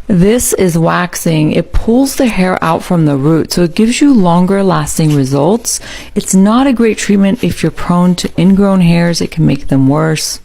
This is waxing. It pulls the hair out from the root, so it gives you longer lasting results. It's not a great treatment if you're prone to ingrown hairs. It can make them worse.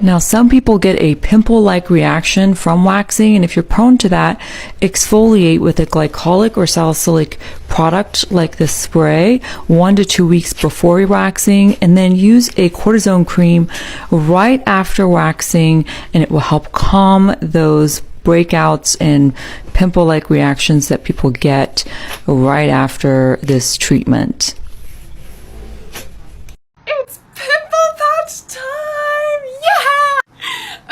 Now, some people get a pimple-like reaction from waxing, and if you're prone to that, exfoliate with a glycolic or salicylic product like this spray 1 to 2 weeks before waxing, and then use a cortisone cream right after waxing, and it will help calm those breakouts and pimple-like reactions that people get right after this treatment. It's pimple patch time! Yeah!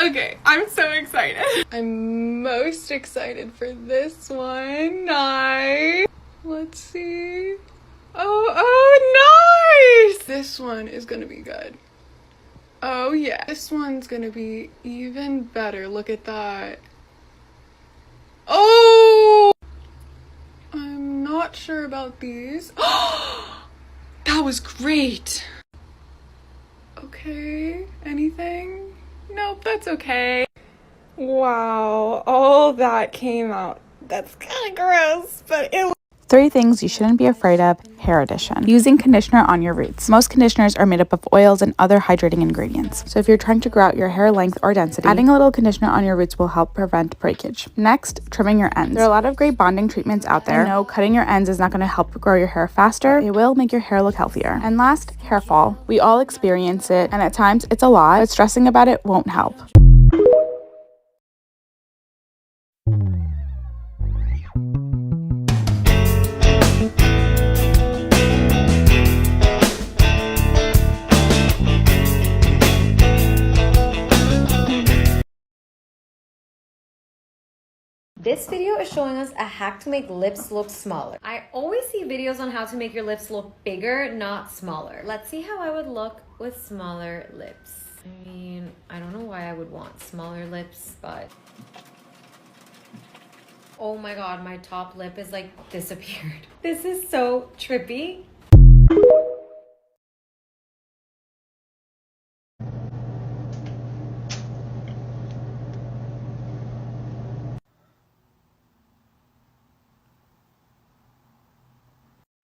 Okay, I'm so excited. I'm most excited for this one. Nice. Let's see. Oh, nice! This one is gonna be good. Oh yeah. This one's gonna be even better. Look at that. Oh! I'm not sure about these. That was great. Okay, anything? Nope, that's okay. Wow, all that came out. That's kind of gross, but it 3 things you shouldn't be afraid of. Hair addition. Using conditioner on your roots. Most conditioners are made up of oils and other hydrating ingredients. So if you're trying to grow out your hair length or density, adding a little conditioner on your roots will help prevent breakage. Next, trimming your ends. There are a lot of great bonding treatments out there. I know cutting your ends is not going to help grow your hair faster. It will make your hair look healthier. And last, hair fall. We all experience it, and at times it's a lot, but stressing about it won't help. This video is showing us a hack to make lips look smaller. I always see videos on how to make your lips look bigger, not smaller. Let's see how I would look with smaller lips. I mean, I don't know why I would want smaller lips, but... Oh my god, my top lip is like disappeared. This is so trippy.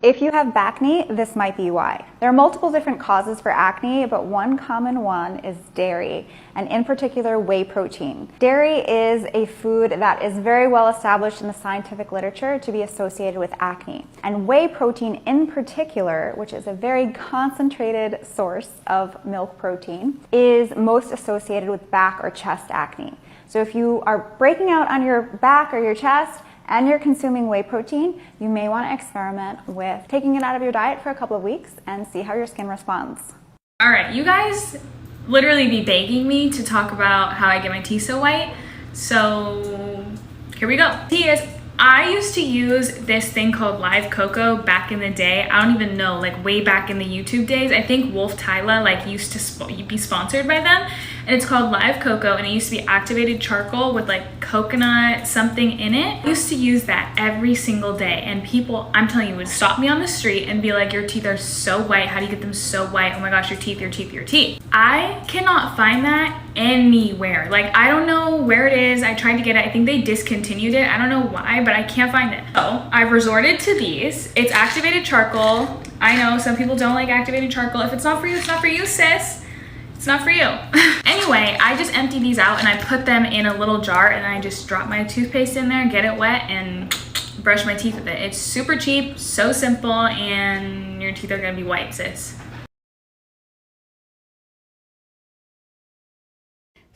If you have acne, this might be why. There are multiple different causes for acne, but one common one is dairy, and in particular, whey protein. Dairy is a food that is very well established in the scientific literature to be associated with acne. And whey protein in particular, which is a very concentrated source of milk protein, is most associated with back or chest acne. So if you are breaking out on your back or your chest, and you're consuming whey protein, you may want to experiment with taking it out of your diet for a couple of weeks and see how your skin responds. All right, you guys literally be begging me to talk about how I get my teeth so white. So here we go. I used to use this thing called Live Cocoa back in the day. I don't even know, like way back in the YouTube days. I think Wolf Tyla like used to be sponsored by them. And it's called Live Cocoa, and it used to be activated charcoal with like coconut something in it. I used to use that every single day, and people, I'm telling you, would stop me on the street and be like, your teeth are so white. How do you get them so white? Oh my gosh, your teeth, your teeth, your teeth. I cannot find that anywhere. Like, I don't know where it is. I tried to get it. I think they discontinued it. I don't know why, but I can't find it. So I've resorted to these. It's activated charcoal. I know some people don't like activated charcoal. If it's not for you, it's not for you, sis. It's not for you. Anyway, I just empty these out and I put them in a little jar, and I just drop my toothpaste in there, get it wet, and brush my teeth with it. It's super cheap, so simple, and your teeth are gonna be white, sis.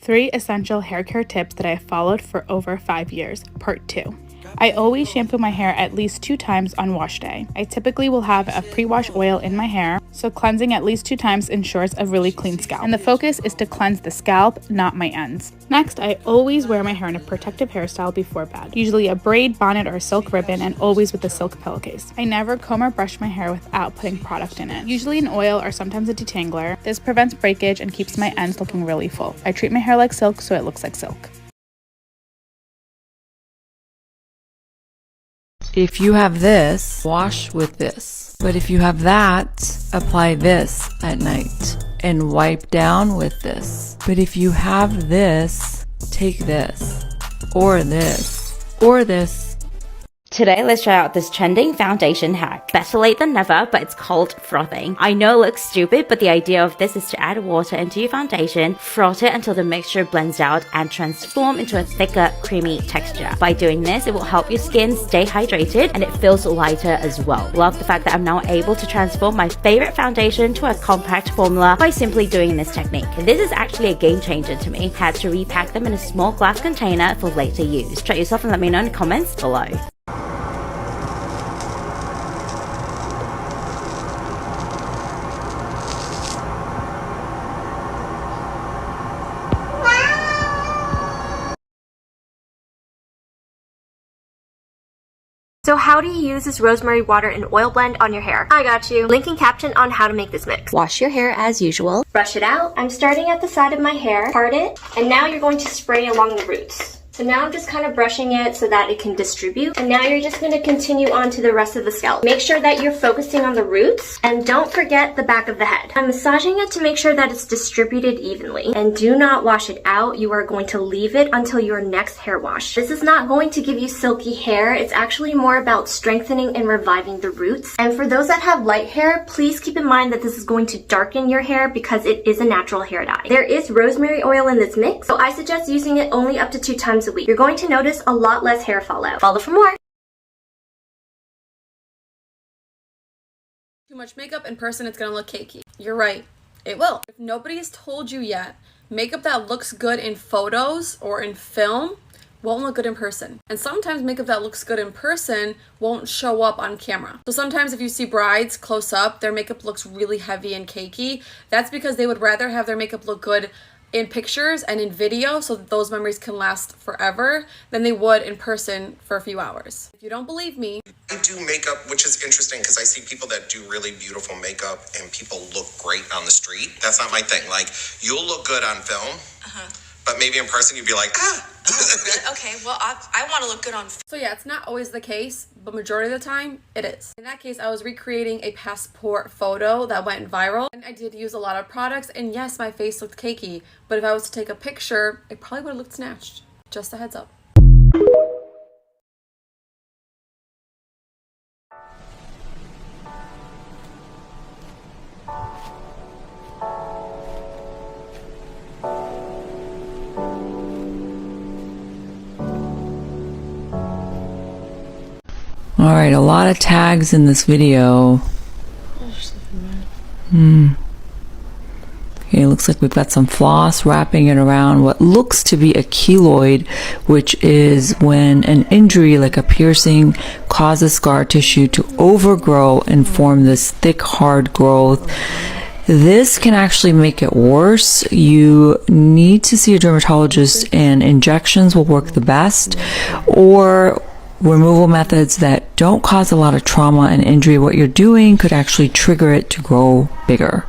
3 essential hair care tips that I have followed for over 5 years. Part 2. I always shampoo my hair at least 2 times on wash day. I typically will have a pre-wash oil in my hair, so cleansing at least 2 times ensures a really clean scalp. And the focus is to cleanse the scalp, not my ends. Next, I always wear my hair in a protective hairstyle before bed, usually a braid, bonnet, or silk ribbon, and always with a silk pillowcase. I never comb or brush my hair without putting product in it, usually an oil or sometimes a detangler. This prevents breakage and keeps my ends looking really full. I treat my hair like silk so it looks like silk. If you have this, wash with this. But if you have that, apply this at night and wipe down with this. But if you have this, take this or this, or this. Today, let's try out this trending foundation hack. Better late than never, but it's called frothing. I know it looks stupid, but the idea of this is to add water into your foundation, froth it until the mixture blends out, and transform into a thicker, creamy texture. By doing this, it will help your skin stay hydrated, and it feels lighter as well. Love the fact that I'm now able to transform my favorite foundation to a compact formula by simply doing this technique. This is actually a game changer to me. Had to repack them in a small glass container for later use. Try it yourself and let me know in the comments below. So how do you use this rosemary water and oil blend on your hair? I got you. Link and caption on how to make this mix. Wash your hair as usual. Brush it out. I'm starting at the side of my hair. Part it. And now you're going to spray along the roots. So now I'm just kind of brushing it so that it can distribute. And now you're just going to continue on to the rest of the scalp. Make sure that you're focusing on the roots and don't forget the back of the head. I'm massaging it to make sure that it's distributed evenly. And do not wash it out. You are going to leave it until your next hair wash. This is not going to give you silky hair. It's actually more about strengthening and reviving the roots. And for those that have light hair, please keep in mind that this is going to darken your hair because it is a natural hair dye. There is rosemary oil in this mix, so I suggest using it only up to 2 times a week. You're going to notice a lot less hair fallout. Follow for more. Too much makeup in person, it's gonna look cakey. You're right, it will. If nobody has told you yet, makeup that looks good in photos or in film won't look good in person. And sometimes makeup that looks good in person won't show up on camera. So sometimes if you see brides close up, their makeup looks really heavy and cakey. That's because they would rather have their makeup look good in pictures and in video so that those memories can last forever than they would in person for a few hours. If you don't believe me, I do makeup, which is interesting because I see people that do really beautiful makeup and people look great on the street. That's not my thing. Like, you'll look good on film, but maybe in person you'd be like, Okay, well, I want to look good on film. So yeah, it's not always the case, but majority of the time, it is. In that case, I was recreating a passport photo that went viral, and I did use a lot of products, and yes, my face looked cakey, but if I was to take a picture, it probably would have looked snatched. Just a heads up. Alright, a lot of tags in this video. Okay, looks like we've got some floss wrapping it around what looks to be a keloid, which is when an injury like a piercing causes scar tissue to overgrow and form this thick, hard growth. This can actually make it worse. You need to see a dermatologist, and injections will work the best, or removal methods that don't cause a lot of trauma and injury. What you're doing could actually trigger it to grow bigger.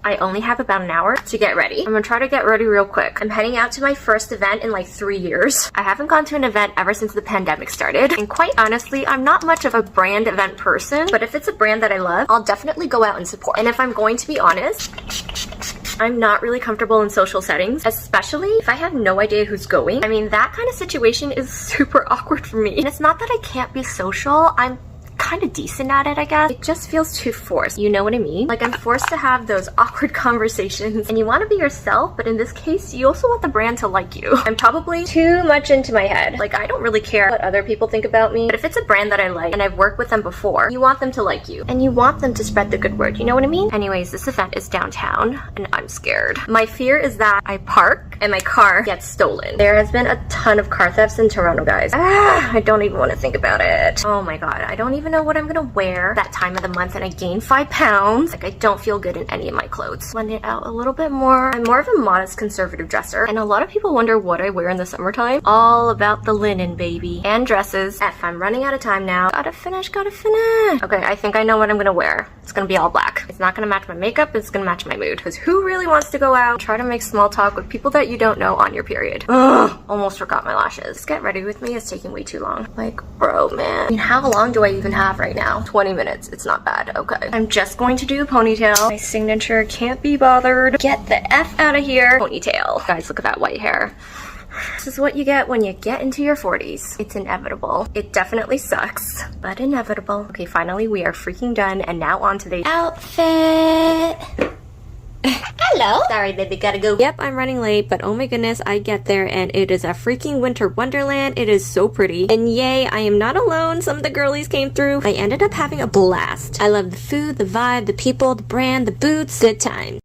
I only have about an hour to get ready. I'm gonna try to get ready real quick. I'm heading out to my first event in like 3 years. I haven't gone to an event ever since the pandemic started. And quite honestly, I'm not much of a brand event person, but if it's a brand that I love, I'll definitely go out and support. And if I'm going to be honest, I'm not really comfortable in social settings, especially if I have no idea who's going. I mean, that kind of situation is super awkward for me. And it's not that I can't be social, I'm kind of decent at it, I guess. It just feels too forced. You know what I mean? Like, I'm forced to have those awkward conversations, and you want to be yourself, but in this case, you also want the brand to like you. I'm probably too much into my head. Like, I don't really care what other people think about me, but if it's a brand that I like and I've worked with them before, you want them to like you, and you want them to spread the good word. You know what I mean? Anyways, this event is downtown, and I'm scared. My fear is that I park and my car gets stolen. There has been a ton of car thefts in Toronto, guys. I don't even want to think about it. Oh my god, I don't even know what I'm gonna wear that time of the month, and I gained 5 pounds. Like, I don't feel good in any of my clothes. Blend it out a little bit more. I'm more of a modest conservative dresser, and a lot of people wonder what I wear in the summertime. All about the linen, baby. And dresses. F, I'm running out of time now. Gotta finish, gotta finish. Okay, I think I know what I'm gonna wear. It's gonna be all black. It's not gonna match my makeup, it's gonna match my mood. Because who really wants to go out, try to make small talk with people that that you don't know on your period. Ugh, almost forgot my lashes. Get ready with me is taking way too long. Like, bro, man. I mean, how long do I even have right now? 20 minutes. It's not bad. Okay. I'm just going to do a ponytail. My signature can't be bothered. Get the F out of here. Ponytail. Guys, look at that white hair. This is what you get when you get into your 40s. It's inevitable. It definitely sucks, but inevitable. Okay, finally we are freaking done, and now on to the outfit. Hello. Sorry, baby, gotta go. Yep, I'm running late, but oh my goodness, I get there and it is a freaking winter wonderland. It is so pretty. And yay, I am not alone. Some of the girlies came through. I ended up having a blast. I love the food, the vibe, the people, the brand, the boots. Good time.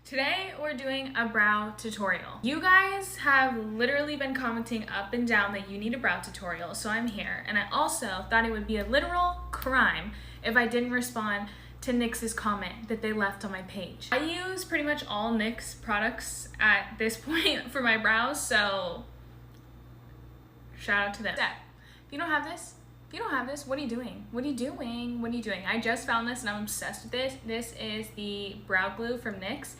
Today we're doing a brow tutorial. You guys have literally been commenting up and down that you need a brow tutorial, so I'm here. And I also thought it would be a literal crime if I didn't respond to NYX's comment that they left on my page. I use pretty much all NYX products at this point for my brows, so shout out to them. If you don't have this, what are you doing? What are you doing? What are you doing? I just found this and I'm obsessed with this. This is the brow glue from NYX.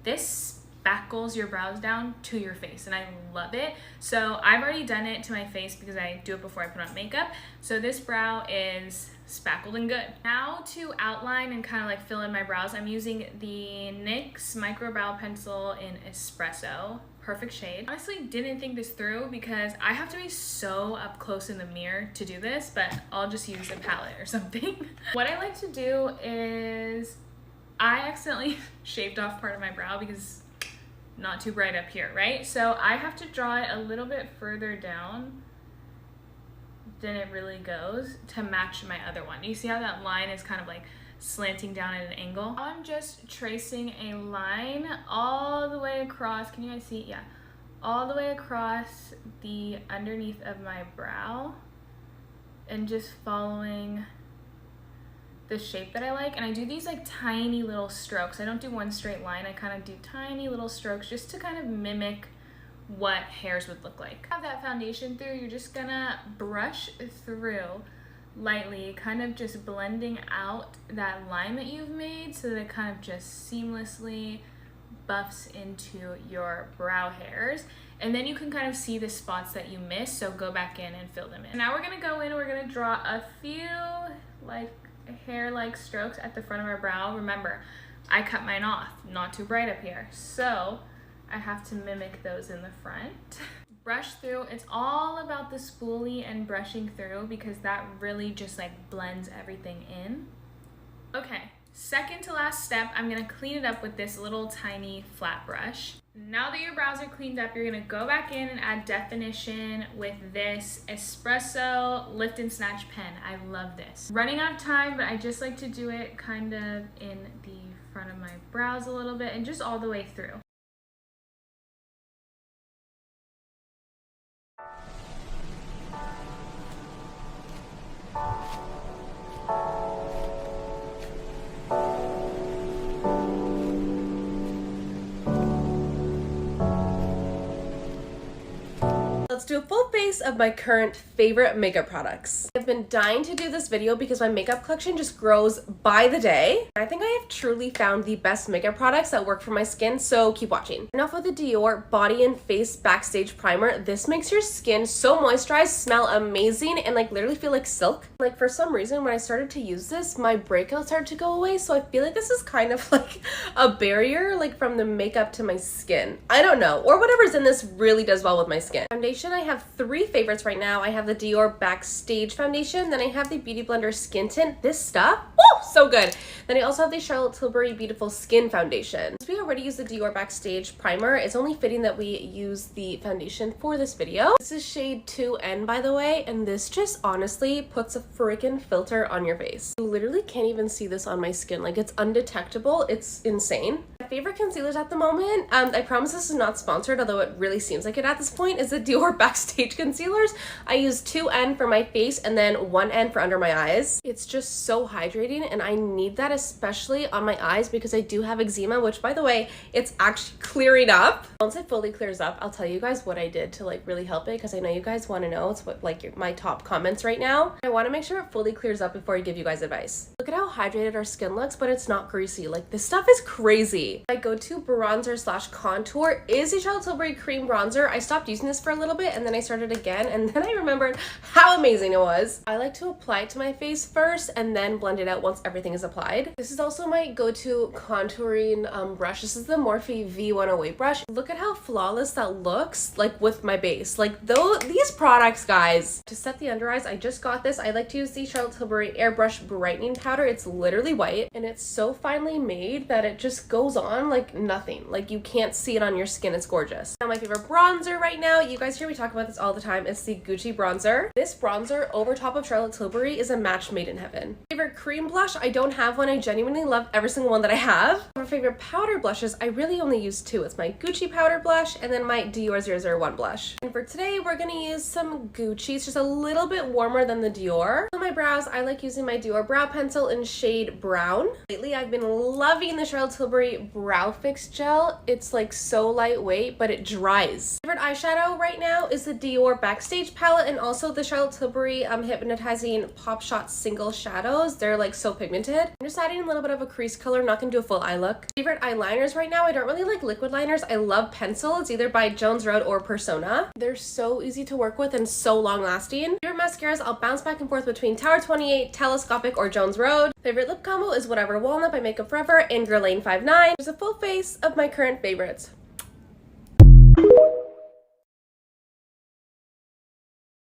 This spackles your brows down to your face and I love it. So I've already done it to my face because I do it before I put on makeup. So this brow is spackled and good. Now to outline and kind of like fill in my brows, I'm using the NYX Micro Brow Pencil in Espresso. Perfect shade. Honestly didn't think this through because I have to be so up close in the mirror to do this, but I'll just use a palette or something. What I like to do is I accidentally shaved off part of my brow because not too bright up here, right? So I have to draw it a little bit further down than it really goes to match my other one. You see how that line is kind of like slanting down at an angle? I'm just tracing a line all the way across. Can you guys see? Yeah, all the way across the underneath of my brow and just following the shape that I like. And I do these like tiny little strokes. I don't do one straight line. I kind of do tiny little strokes just to kind of mimic what hairs would look like. Have that foundation through, you're just gonna brush through lightly, kind of just blending out that line that you've made so that it kind of just seamlessly buffs into your brow hairs. And then you can kind of see the spots that you missed, so go back in and fill them in. Now we're gonna go in and we're gonna draw a few like hair-like strokes at the front of our brow. Remember, I cut mine off, not too bright up here, so I have to mimic those in the front. Brush through. It's all about the spoolie and brushing through because that really just like blends everything in. Okay, second to last step, I'm gonna clean it up with this little tiny flat brush. Now that your brows are cleaned up, you're gonna go back in and add definition with this Espresso Lift and Snatch pen. I love this. Running out of time, but I just like to do it kind of in the front of my brows a little bit and just all the way through. Let's do a full face of my current favorite makeup products. I've been dying to do this video because my makeup collection just grows by the day. I think I have truly found the best makeup products that work for my skin, so keep watching. And off with the Dior Body and Face Backstage Primer. This makes your skin so moisturized, smell amazing, and like literally feel like silk. Like for some reason, when I started to use this, my breakouts started to go away, so I feel like this is kind of like a barrier like from the makeup to my skin. I don't know, or whatever's in this really does well with my skin. Foundation, I have three favorites right now. I have the Dior Backstage Foundation, then I have the Beauty Blender Skin Tint. This stuff, woo, so good. Then I also have the Charlotte Tilbury Beautiful Skin Foundation. Since we already used the Dior Backstage Primer, it's only fitting that we use the foundation for this video. This is shade 2N, by the way, and this just honestly puts a freaking filter on your face. You literally can't even see this on my skin. Like, it's undetectable. It's insane. favorite concealers at the moment, I promise this is not sponsored, although it really seems like it at this point, is the Dior Backstage Concealers. I use 2N for my face and then 1N for under my eyes. It's just so hydrating, and I need that especially on my eyes because I do have eczema, which by the way, it's actually clearing up. Once it fully clears up, I'll tell you guys what I did to like really help it, because I know you guys want to know. It's what like my top comments right now. I want to make sure it fully clears up before I give you guys advice. Look at how hydrated our skin looks, but it's not greasy. Like, this stuff is crazy. My go-to bronzer slash contour is the Charlotte Tilbury Cream Bronzer. I stopped using this for a little bit and then I started again, and then I remembered how amazing it was. I like to apply it to my face first and then blend it out once everything is applied. This is also my go-to contouring brush. This is the Morphe V108 brush. Look at how flawless that looks, like with my base. Like, these products, guys. To set the under eyes, I just got this. I like to use the Charlotte Tilbury Airbrush Brightening Powder. It's literally white and it's so finely made that it just goes on like nothing. Like, you can't see it on your skin. It's gorgeous. Now, my favorite bronzer right now, you guys hear me talk about this all the time, it's the Gucci bronzer. This bronzer over top of Charlotte Tilbury is a match made in heaven. Favorite cream blush, I don't have one. I genuinely love every single one that I have. My favorite powder blushes, I really only use two. It's my Gucci powder blush and then my Dior 001 blush. And for today, we're gonna use some Gucci. It's just a little bit warmer than the Dior. For my brows, I like using my Dior brow pencil in shade brown. Lately, I've been loving the Charlotte Tilbury Brow Fix Gel. It's like so lightweight, but it dries. Favorite eyeshadow right now is the Dior Backstage palette and also the Charlotte Tilbury Hypnotizing Pop Shot Single Shadows. They're like so pigmented. I'm just adding a little bit of a crease color. I'm not gonna do a full eye look. Favorite eyeliners right now, I don't really like liquid liners. I love pencils, either by Jones Road or Persona. They're so easy to work with and so long lasting. Favorite mascaras, I'll bounce back and forth between Tower 28, Telescopic, or Jones Road. Favorite lip combo is Whatever Walnut by Makeup Forever and Guerlain 59. There's a full face of my current favorites.